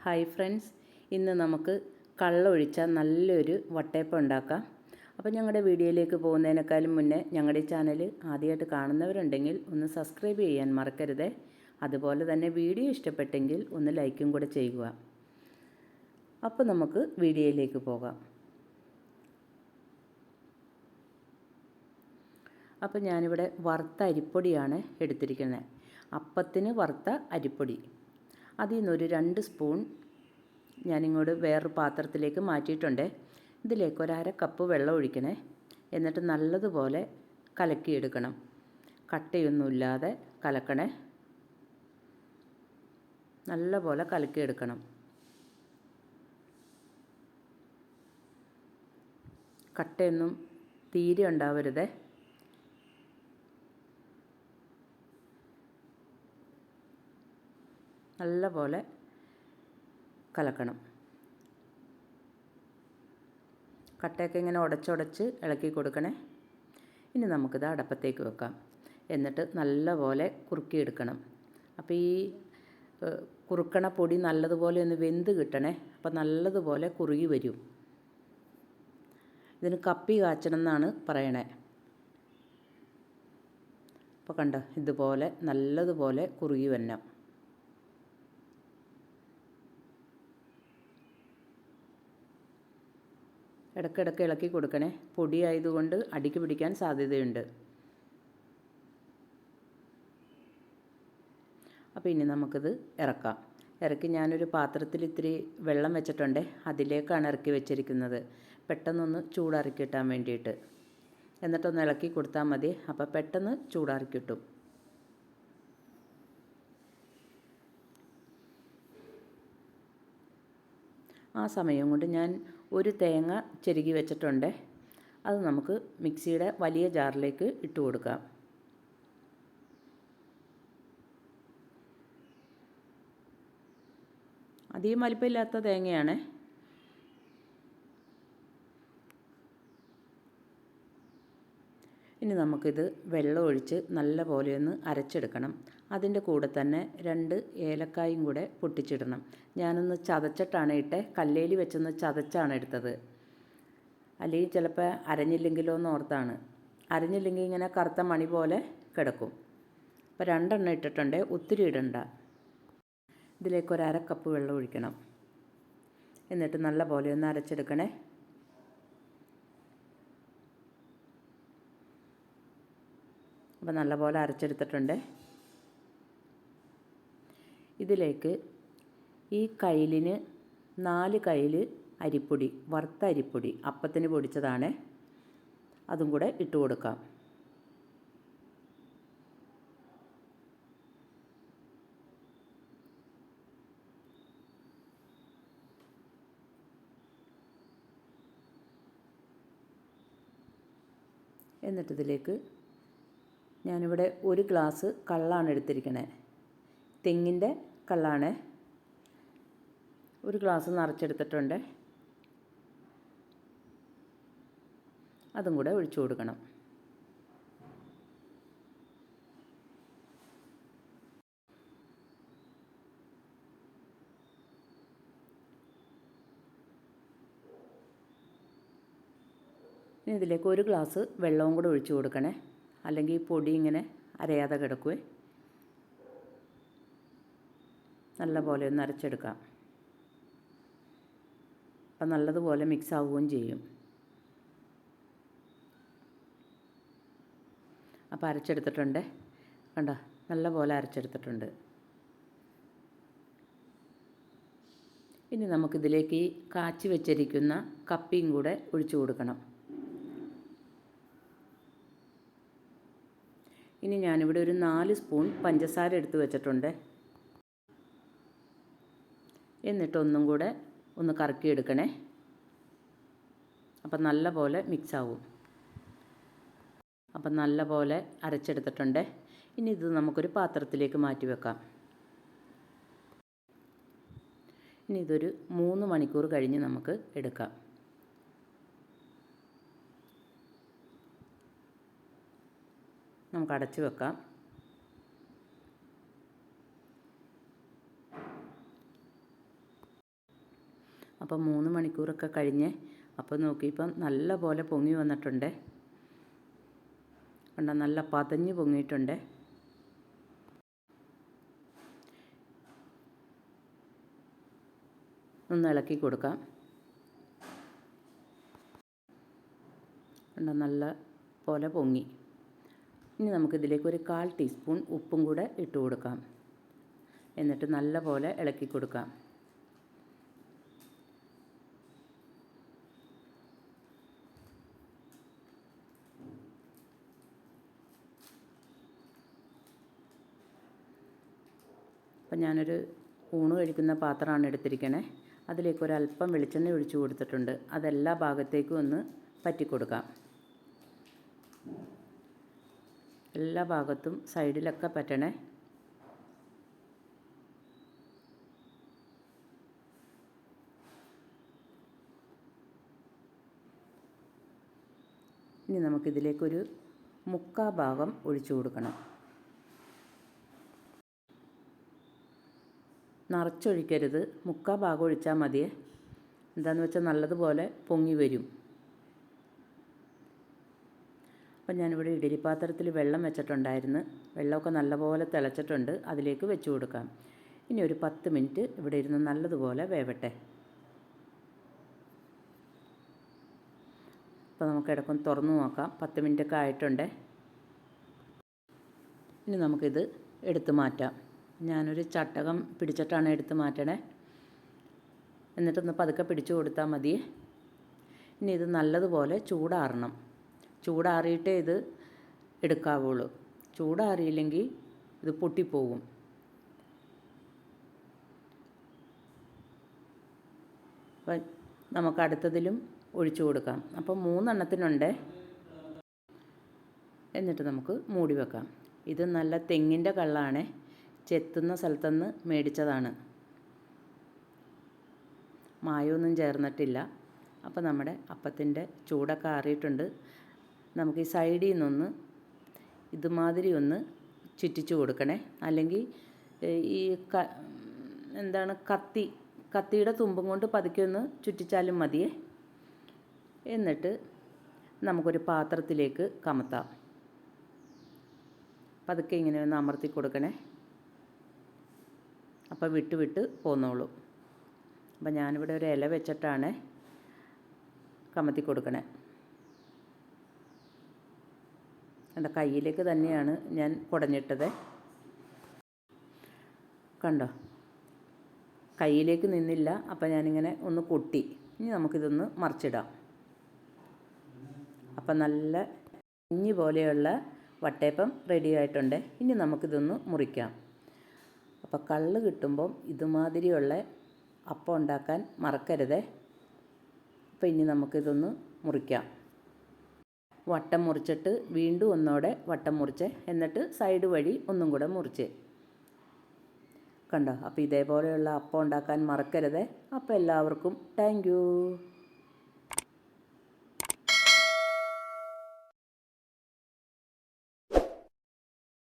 Hi friends, ഇന്ന് നമുക്ക് കള്ളൊഴിച്ച നല്ലൊരു വട്ടയപ്പം ഉണ്ടാക്കാം. അപ്പോൾ ഞങ്ങളുടെ വീഡിയോയിലേക്ക് പോകുന്നതിനേക്കാളും മുന്നേ ഞങ്ങളുടെ ചാനൽ ആദ്യമായിട്ട് കാണുന്നവരുണ്ടെങ്കിൽ ഒന്ന് സബ്സ്ക്രൈബ് ചെയ്യാൻ മറക്കരുത്. അതുപോലെ തന്നെ വീഡിയോ ഇഷ്ടപ്പെട്ടെങ്കിൽ ഒന്ന് ലൈക്കും കൂടെ ചെയ്യുക. അപ്പോൾ നമുക്ക് വീഡിയോയിലേക്ക് പോകാം. അപ്പോൾ ഞാനിവിടെ വറുത്ത അരിപ്പൊടിയാണ് എടുത്തിരിക്കുന്നത്. അപ്പത്തിന് വറുത്ത അരിപ്പൊടി. അതിൽ നിന്നൊരു 2 സ്പൂൺ ഞാനിങ്ങോട്ട് വേറൊരു പാത്രത്തിലേക്ക് മാറ്റിയിട്ടുണ്ട്. ഇതിലേക്ക് 1/2 കപ്പ് വെള്ളം ഒഴിക്കണേ. എന്നിട്ട് നല്ലതുപോലെ കലക്കിയെടുക്കണം. കട്ടയൊന്നുമില്ലാതെ കലക്കണേ. നല്ലപോലെ കലക്കിയെടുക്കണം. കട്ടയൊന്നും തീരെ ഉണ്ടാവരുത്. നല്ലപോലെ കലക്കണം. കട്ടയൊക്കെ ഇങ്ങനെ ഉടച്ചുടച്ച് ഇളക്കി കൊടുക്കണേ. ഇനി നമുക്കിത് അടപ്പത്തേക്ക് വെക്കാം. എന്നിട്ട് നല്ലപോലെ കുറുക്കിയെടുക്കണം. അപ്പോൾ ഈ കുറുക്കണ പൊടി നല്ലതുപോലെ ഒന്ന് വെന്ത് കിട്ടണേ. അപ്പോൾ നല്ലതുപോലെ കുറുകി വരും. ഇതിന് കപ്പി കാച്ചണം എന്നാണ് പറയണേ. അപ്പോൾ കണ്ടോ, ഇതുപോലെ നല്ലതുപോലെ കുറുകി വരണം. ഇടയ്ക്കിടയ്ക്ക് ഇളക്കി കൊടുക്കണേ. പൊടി ആയതുകൊണ്ട് അടിക്ക് പിടിക്കാൻ സാധ്യതയുണ്ട്. അപ്പോൾ ഇനി നമുക്കിത് ഇറക്കാം. ഇറക്കി ഞാനൊരു പാത്രത്തിൽ ഇത്തിരി വെള്ളം വെച്ചിട്ടുണ്ട്. അതിലേക്കാണ് ഇറക്കി വെച്ചിരിക്കുന്നത്. പെട്ടെന്നൊന്ന് ചൂടാറി കിട്ടാൻ വേണ്ടിയിട്ട്. എന്നിട്ടൊന്ന് ഇളക്കി കൊടുത്താൽ മതി. അപ്പോൾ പെട്ടെന്ന് ചൂടാറി കിട്ടും. ആ സമയം കൊണ്ട് ഞാൻ ഒരു തേങ്ങ ചെരുകി വെച്ചിട്ടുണ്ട്. അത് നമുക്ക് മിക്സിയുടെ വലിയ ജാറിലേക്ക് ഇട്ട് കൊടുക്കാം. അധികം വലിപ്പമില്ലാത്ത തേങ്ങയാണ്. ഇനി നമുക്കിത് വെള്ളം ഒഴിച്ച് നല്ല പോലെ ഒന്ന് അരച്ചെടുക്കണം. അതിൻ്റെ കൂടെ തന്നെ 2 ഏലക്കായും കൂടെ പൊട്ടിച്ചിടണം. ഞാനൊന്ന് ചതച്ചിട്ടാണ് ഇട്ടേ. കല്ലേലി വെച്ചൊന്ന് ചതച്ചാണ് എടുത്തത്. അല്ലെങ്കിൽ ചിലപ്പോൾ അരഞ്ഞില്ലെങ്കിലോ എന്ന് ഓർത്താണ്. അരഞ്ഞില്ലെങ്കിൽ ഇങ്ങനെ കറുത്ത മണി പോലെ കിടക്കും. അപ്പോൾ 2 എണ്ണം ഇട്ടിട്ടുണ്ട്. ഒത്തിരി ഇടണ്ട. ഇതിലേക്ക് 1/2 കപ്പ് വെള്ളം ഒഴിക്കണം. എന്നിട്ട് നല്ല പോലെ ഒന്ന് അരച്ചെടുക്കണേ. അപ്പോൾ നല്ലപോലെ അരച്ചെടുത്തിട്ടുണ്ട്. ഇതിലേക്ക് ഈ കയ്യിലിന് 4 കയ്യിൽ അരിപ്പൊടി, വറുത്ത അരിപ്പൊടി, അപ്പത്തിന് പൊടിച്ചതാണ്. അതും കൂടെ ഇട്ട് കൊടുക്കാം. എന്നിട്ടിതിലേക്ക് ഞാനിവിടെ 1 ഗ്ലാസ് കള്ളാണ് എടുത്തിരിക്കുന്നത്. തെങ്ങിൻ്റെ കള്ളാണ്. 1 ഗ്ലാസ് നിറച്ചെടുത്തിട്ടുണ്ട്. അതും കൂടെ ഒഴിച്ചു കൊടുക്കണം. ഇനി ഇതിലേക്ക് 1 ഗ്ലാസ് വെള്ളവും കൂടെ ഒഴിച്ചു കൊടുക്കണേ. അല്ലെങ്കിൽ പൊടി ഇങ്ങനെ അരയാതെ കിടക്കുവേ. നല്ല പോലെ ഒന്ന് അരച്ചെടുക്കാം. അപ്പം നല്ലതുപോലെ മിക്സ് ആവുകയും ചെയ്യും. അപ്പോൾ അരച്ചെടുത്തിട്ടുണ്ട്. കണ്ടോ, നല്ല പോലെ അരച്ചെടുത്തിട്ടുണ്ട്. ഇനി നമുക്കിതിലേക്ക് ഈ കാച്ചി വെച്ചിരിക്കുന്ന കപ്പിയും കൂടെ ഒഴിച്ചു കൊടുക്കണം. ഇനി ഞാനിവിടെ ഒരു 4 സ്പൂൺ പഞ്ചസാര എടുത്ത് വെച്ചിട്ടുണ്ട്. എന്നിട്ടൊന്നും കൂടെ ഒന്ന് കറക്കിയെടുക്കണേ. അപ്പം നല്ല പോലെ മിക്സ് ആവും. അപ്പം നല്ല പോലെ അരച്ചെടുത്തിട്ടുണ്ട്. ഇനി ഇത് നമുക്കൊരു പാത്രത്തിലേക്ക് മാറ്റി വെക്കാം. ഇനി ഇതൊരു 3 മണിക്കൂർ കഴിഞ്ഞ് നമുക്ക് എടുക്കാം. നമുക്ക് അടച്ചു വെക്കാം. അപ്പോൾ 3 മണിക്കൂറൊക്കെ കഴിഞ്ഞ് അപ്പോൾ നോക്കിയപ്പം നല്ല പോലെ പൊങ്ങി വന്നിട്ടുണ്ട്. കണ്ടോ, നല്ല പതഞ്ഞ് പൊങ്ങിയിട്ടുണ്ട്. ഒന്ന് ഇളക്കി കൊടുക്കാം. കണ്ടോ, നല്ല പോലെ പൊങ്ങി. ഇനി നമുക്കിതിലേക്ക് ഒരു 1/4 ടീസ്പൂൺ ഉപ്പും കൂടെ ഇട്ട് കൊടുക്കാം. എന്നിട്ട് നല്ല പോലെ ഇളക്കി കൊടുക്കാം. അപ്പം ഞാനൊരു ഊണ് കഴിക്കുന്ന പാത്രമാണ് എടുത്തിരിക്കണേ. അതിലേക്ക് ഒരല്പം വെളിച്ചെണ്ണ ഒഴിച്ചു കൊടുത്തിട്ടുണ്ട്. അതെല്ലാ ഭാഗത്തേക്കും ഒന്ന് പറ്റിക്കൊടുക്കാം. എല്ലാ ഭാഗത്തും സൈഡിലൊക്കെ പറ്റണേ. ഇനി നമുക്കിതിലേക്കൊരു 1/4 ഭാഗം ഒഴിച്ചു കൊടുക്കണം. നിറച്ചൊഴിക്കരുത്, 1/4 ഭാഗം ഒഴിച്ചാൽ മതിയേ. എന്താണെന്ന് വെച്ചാൽ നല്ലതുപോലെ പൊങ്ങി വരും. അപ്പം ഞാനിവിടെ ഇഡ്ഡലി പാത്രത്തിൽ വെള്ളം വെച്ചിട്ടുണ്ടായിരുന്നു. വെള്ളമൊക്കെ നല്ലപോലെ തിളച്ചിട്ടുണ്ട്. അതിലേക്ക് വെച്ച് കൊടുക്കാം. ഇനി ഒരു 10 മിനിറ്റ് ഇവിടെ ഇരുന്ന് നല്ലതുപോലെ വേവട്ടെ. അപ്പോൾ നമുക്ക് ഇടയ്ക്കൊന്ന് തുറന്ന് നോക്കാം. 10 മിനിറ്റൊക്കെ ആയിട്ടുണ്ട്. ഇനി നമുക്കിത് എടുത്ത് മാറ്റാം. ഞാനൊരു ചട്ടകം പിടിച്ചിട്ടാണ് എടുത്ത് മാറ്റണേ. എന്നിട്ടൊന്ന് പതുക്കെ പിടിച്ചു കൊടുത്താൽ മതി. ഇനി ഇത് നല്ലതുപോലെ ചൂടാറണം. ചൂടാറിയിട്ടേ ഇത് എടുക്കാവുള്ളൂ. ചൂടാറിയില്ലെങ്കിൽ ഇത് പൊട്ടിപ്പോകും. അപ്പം നമുക്ക് അടുത്തതിലും ഒഴിച്ചു കൊടുക്കാം. അപ്പം 3 എണ്ണത്തിനുണ്ട്. എന്നിട്ട് നമുക്ക് മൂടി വെക്കാം. ഇത് നല്ല തെങ്ങിൻ്റെ കള്ളാണ്. ചെത്തുന്ന സ്ഥലത്തുനിന്ന് മേടിച്ചതാണ്. മായമൊന്നും ചേർന്നിട്ടില്ല. അപ്പോൾ നമ്മുടെ അപ്പത്തിൻ്റെ ചൂടൊക്കെ ആറിയിട്ടുണ്ട്. നമുക്ക് ഈ സൈഡിൽ നിന്നൊന്ന് ഇതുമാതിരി ഒന്ന് ചുറ്റിച്ചു കൊടുക്കണേ. അല്ലെങ്കിൽ ഈ കത്തിയുടെ തുമ്പും കൊണ്ട് പതുക്കെ ഒന്ന് ചുറ്റിച്ചാലും മതിയേ. എന്നിട്ട് നമുക്കൊരു പാത്രത്തിലേക്ക് കമത്താം. പതുക്കെ ഇങ്ങനെ ഒന്ന് അമർത്തി കൊടുക്കണേ. അപ്പോൾ വിട്ട് വിട്ട് പോന്നോളൂ. അപ്പം ഞാനിവിടെ ഒരു ഇല വെച്ചിട്ടാണ് കമത്തി കൊടുക്കണേ. എൻ്റെ കയ്യിലേക്ക് തന്നെയാണ് ഞാൻ കുടഞ്ഞിട്ടത്. കണ്ടോ, കയ്യിലേക്ക് നിന്നില്ല. അപ്പം ഞാനിങ്ങനെ ഒന്ന് കൊട്ടി. ഇനി നമുക്കിതൊന്ന് മറിച്ചിടാം. അപ്പം നല്ല കുഞ്ഞി പോലെയുള്ള വട്ടയപ്പം റെഡി ആയിട്ടുണ്ട്. ഇനി നമുക്കിതൊന്ന് മുറിക്കാം. അപ്പോൾ കള്ള് കിട്ടുമ്പം ഇതുമാതിരിയുള്ള അപ്പം ഉണ്ടാക്കാൻ മറക്കരുതേ. അപ്പോൾ ഇനി നമുക്കിതൊന്ന് മുറിക്കാം. വട്ടം മുറിച്ചിട്ട് വീണ്ടും ഒന്നോടെ വട്ടം മുറിച്ച് എന്നിട്ട് സൈഡ് വഴി ഒന്നും കൂടെ മുറിച്ച്. കണ്ടോ, അപ്പോൾ ഇതേപോലെയുള്ള അപ്പം ഉണ്ടാക്കാൻ മറക്കരുതേ. അപ്പോൾ എല്ലാവർക്കും താങ്ക് യു.